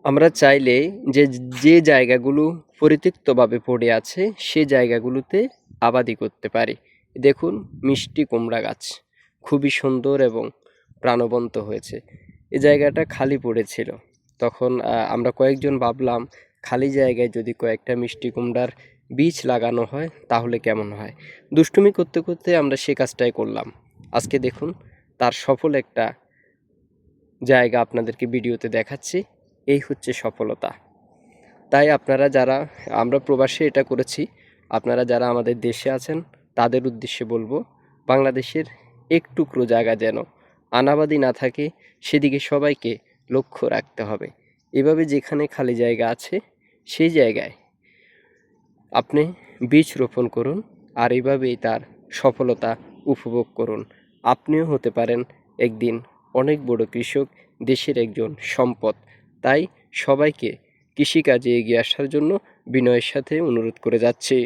আমরা চাইলে যে যে জায়গাগুলো পরিত্যক্তভাবে পড়ে আছে সে জায়গাগুলোতে আবাদি করতে পারি। দেখুন মিষ্টি কুমড়া গাছ খুবই সুন্দর এবং প্রাণবন্ত হয়েছে। এই জায়গাটা খালি পড়েছিল, তখন আমরা কয়েকজন ভাবলাম খালি জায়গায় যদি কয়েকটা মিষ্টি কুমড়ার বীজ লাগানো হয় তাহলে কেমন হয়। দুষ্টুমি করতে করতে আমরা সে কাজটাই করলাম। আজকে দেখুন তার সফল একটা জায়গা আপনাদেরকে ভিডিওতে দেখাচ্ছি। এই হচ্ছে সফলতা। তাই আপনারা যারা, আমরা প্রবাসে এটা করেছি, আপনারা যারা আমাদের দেশে আছেন তাদের উদ্দেশ্যে বলবো, বাংলাদেশের এক টুকরো জায়গা যেন আনাবাদি না থাকে সেদিকে সবাইকে লক্ষ্য রাখতে হবে। এভাবে যেখানে খালি জায়গা আছে সেই জায়গায় আপনি বীজ রোপণ করুন, আর এভাবেই তার সফলতা উপভোগ করুন। আপনিও হতে পারেন একদিন অনেক বড় কৃষক, দেশের একজন সম্পদ। তাই সবাইকে কৃষিকাজে এগিয়ে আসার জন্য বিনয়ের সাথে অনুরোধ করে যাচ্ছি।